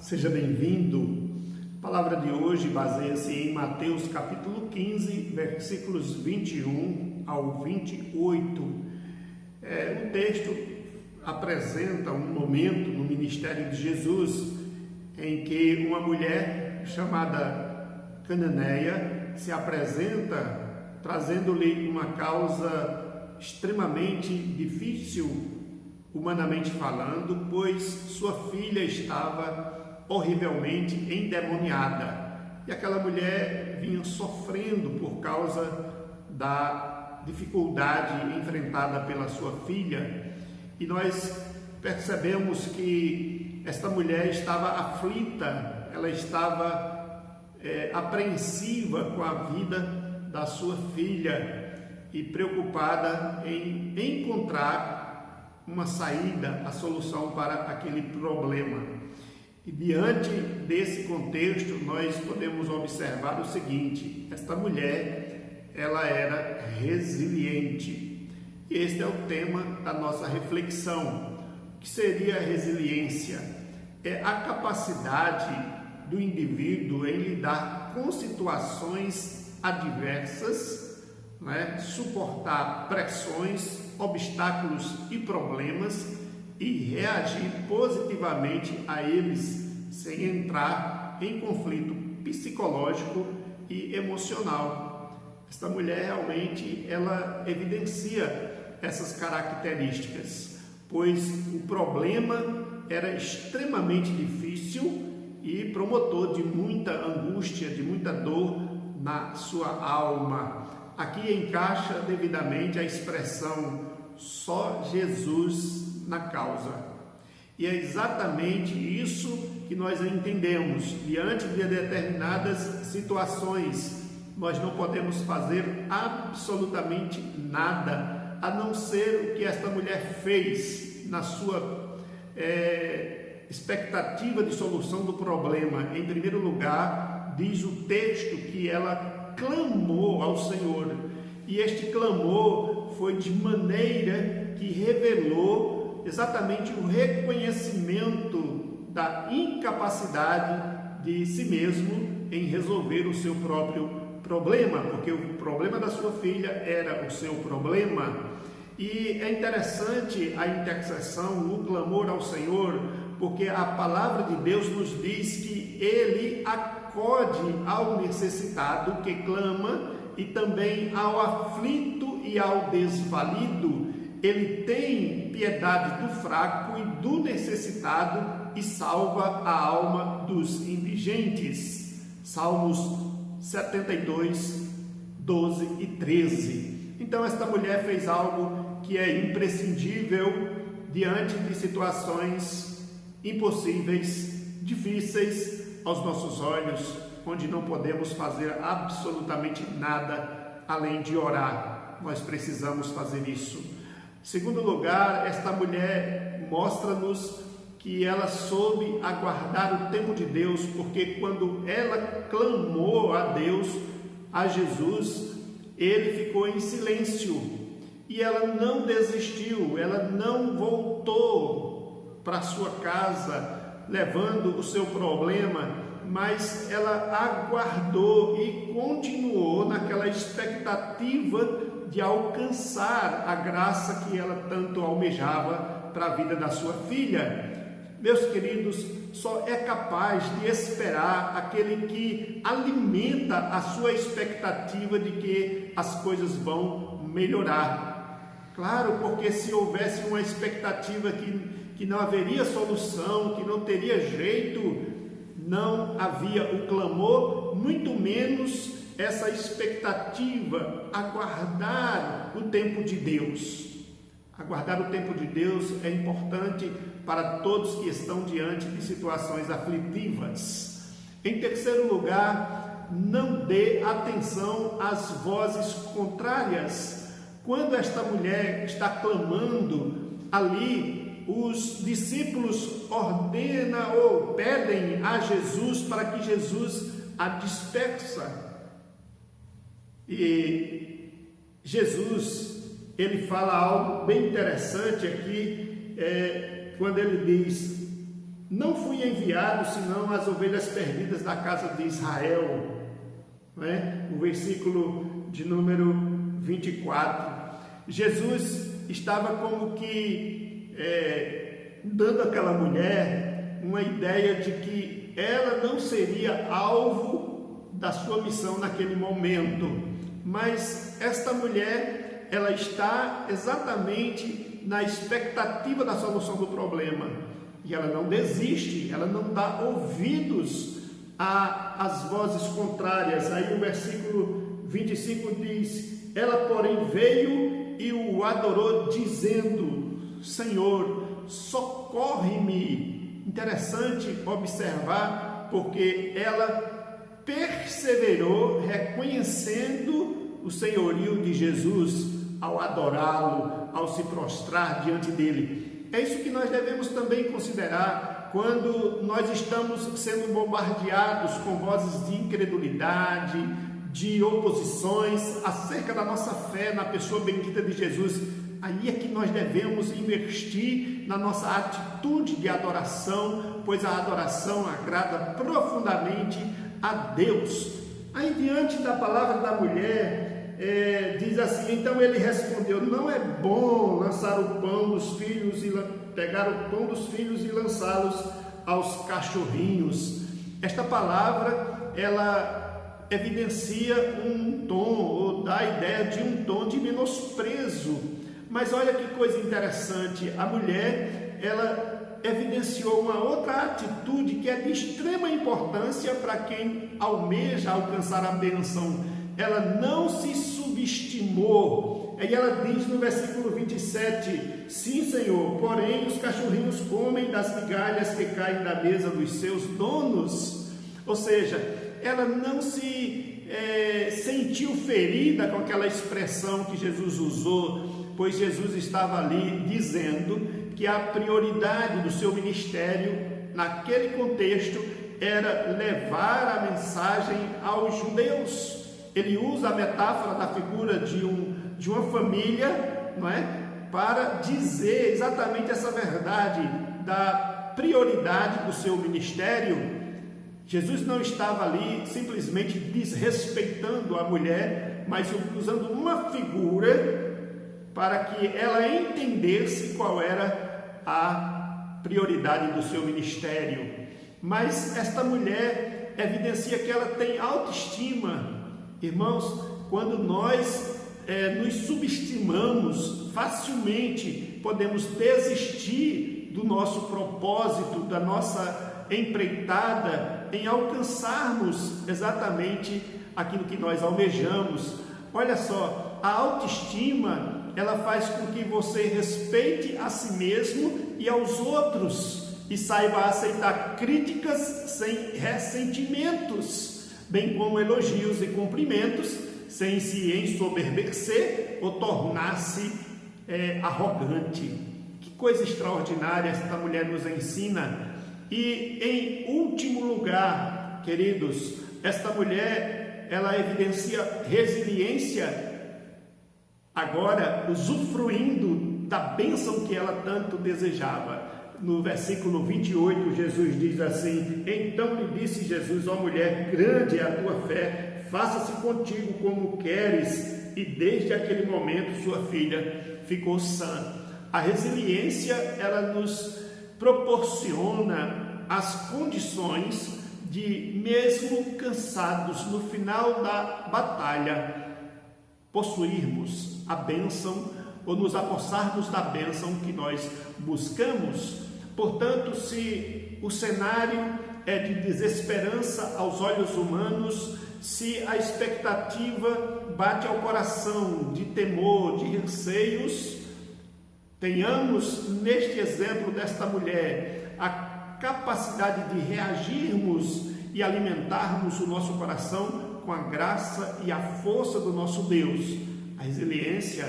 seja bem-vindo. A palavra de hoje baseia-se em Mateus capítulo 15, versículos 21 ao 28. O texto apresenta um momento no ministério de Jesus em que uma mulher chamada Cananeia se apresenta trazendo-lhe uma causa extremamente difícil, humanamente falando, pois sua filha estava horrivelmente endemoniada. E aquela mulher vinha sofrendo por causa da dificuldade enfrentada pela sua filha. E nós percebemos que esta mulher estava aflita, ela estava apreensiva com a vida da sua filha e preocupada em encontrar uma saída, a solução para aquele problema. E diante desse contexto, nós podemos observar o seguinte: esta mulher, ela era resiliente. E este é o tema da nossa reflexão. O que seria a resiliência? É a capacidade do indivíduo em lidar com situações adversas, suportar pressões, obstáculos e problemas e reagir positivamente a eles, sem entrar em conflito psicológico e emocional. Esta mulher realmente ela evidencia essas características, pois o problema era extremamente difícil e promotor de muita angústia, de muita dor na sua alma. Aqui encaixa devidamente a expressão só Jesus na causa. E é exatamente isso que nós entendemos. Diante de determinadas situações, nós não podemos fazer absolutamente nada, a não ser o que esta mulher fez na sua expectativa de solução do problema. Em primeiro lugar, diz o texto que ela clamou ao Senhor, e este clamor foi de maneira que revelou exatamente o reconhecimento da incapacidade de si mesmo em resolver o seu próprio problema, porque o problema da sua filha era o seu problema. E é interessante a intercessão, o clamor ao Senhor, porque a palavra de Deus nos diz que Ele acode ao necessitado que clama e também ao aflito e ao desvalido. Ele tem piedade do fraco e do necessitado e salva a alma dos indigentes. Salmos 72, 12 e 13. Então esta mulher fez algo que é imprescindível diante de situações impossíveis, difíceis aos nossos olhos, onde não podemos fazer absolutamente nada além de orar. Nós precisamos fazer isso. Em segundo lugar, esta mulher mostra-nos que ela soube aguardar o tempo de Deus, porque quando ela clamou a Deus, a Jesus, ele ficou em silêncio e ela não desistiu, ela não voltou para sua casa levando o seu problema, mas ela aguardou e continuou naquela expectativa de alcançar a graça que ela tanto almejava para a vida da sua filha. Meus queridos, só é capaz de esperar aquele que alimenta a sua expectativa de que as coisas vão melhorar. Claro, porque se houvesse uma expectativa que não haveria solução, que não teria jeito, não havia o clamor, muito menos essa expectativa, aguardar o tempo de Deus. Aguardar o tempo de Deus é importante para todos que estão diante de situações aflitivas. Em terceiro lugar, não dê atenção às vozes contrárias. Quando esta mulher está clamando ali, os discípulos ordenam ou pedem a Jesus para que Jesus a dispersa. E Jesus, ele fala algo bem interessante aqui, quando ele diz: Não fui enviado senão as ovelhas perdidas da casa de Israel. Não é? O versículo de número 24. Jesus estava como que dando àquela mulher uma ideia de que ela não seria alvo da sua missão naquele momento, mas esta mulher, ela está exatamente na expectativa da solução do problema, e ela não desiste, ela não dá ouvidos às vozes contrárias. Aí o versículo 25 diz: ela porém veio e o adorou, dizendo: Senhor, socorre-me. Interessante observar, porque ela perseverou reconhecendo o senhorio de Jesus ao adorá-lo, ao se prostrar diante dele. É isso que nós devemos também considerar quando nós estamos sendo bombardeados com vozes de incredulidade, de oposições acerca da nossa fé na pessoa bendita de Jesus. Aí é que nós devemos investir na nossa atitude de adoração, pois a adoração agrada profundamente a Deus. Aí diante da palavra da mulher, diz assim: então ele respondeu: não é bom lançar o pão dos filhos e pegar o pão dos filhos e lançá-los aos cachorrinhos. Esta palavra, ela evidencia um tom, ou dá a ideia de um tom de menosprezo. Mas olha que coisa interessante, a mulher, ela evidenciou uma outra atitude que é de extrema importância para quem almeja alcançar a bênção. Ela não se subestimou. E ela diz no versículo 27, sim, Senhor, porém os cachorrinhos comem das migalhas que caem da mesa dos seus donos. Ou seja, ela não se sentiu ferida com aquela expressão que Jesus usou, pois Jesus estava ali dizendo que a prioridade do seu ministério, naquele contexto, era levar a mensagem aos judeus. Ele usa a metáfora da figura de uma família, não é? Para dizer exatamente essa verdade da prioridade do seu ministério. Jesus não estava ali simplesmente desrespeitando a mulher, mas usando uma figura para que ela entendesse qual era a prioridade do seu ministério. Mas esta mulher evidencia que ela tem autoestima. Irmãos, quando nós nos subestimamos, facilmente podemos desistir do nosso propósito, da nossa empreitada em alcançarmos exatamente aquilo que nós almejamos. Olha só, a autoestima, ela faz com que você respeite a si mesmo e aos outros e saiba aceitar críticas sem ressentimentos, bem como elogios e cumprimentos, sem se ensoberbecer ou tornar-se arrogante. Que coisa extraordinária esta mulher nos ensina. E em último lugar, queridos, esta mulher, ela evidencia resiliência, agora usufruindo da bênção que ela tanto desejava. No versículo 28, Jesus diz assim: então lhe disse Jesus: ó mulher, grande é a tua fé, faça-se contigo como queres. E desde aquele momento sua filha ficou sã. A resiliência, ela nos proporciona as condições de, mesmo cansados no final da batalha, possuirmos a bênção ou nos apossarmos da bênção que nós buscamos. Portanto, se o cenário é de desesperança aos olhos humanos, se a expectativa bate ao coração de temor, de receios, tenhamos neste exemplo desta mulher a capacidade de reagirmos e alimentarmos o nosso coração com a graça e a força do nosso Deus. A resiliência,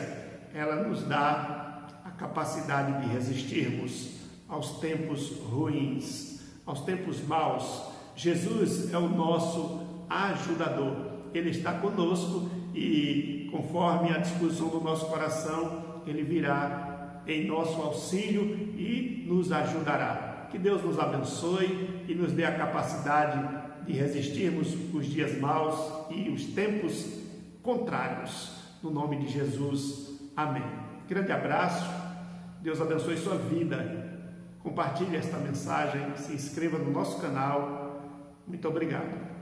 ela nos dá a capacidade de resistirmos aos tempos ruins, aos tempos maus. Jesus é o nosso ajudador. Ele está conosco e, conforme a disposição do nosso coração, Ele virá em nosso auxílio e nos ajudará. Que Deus nos abençoe e nos dê a capacidade de resistirmos os dias maus e os tempos contrários. No nome de Jesus. Amém. Grande abraço. Deus abençoe sua vida. Compartilhe esta mensagem, se inscreva no nosso canal. Muito obrigado.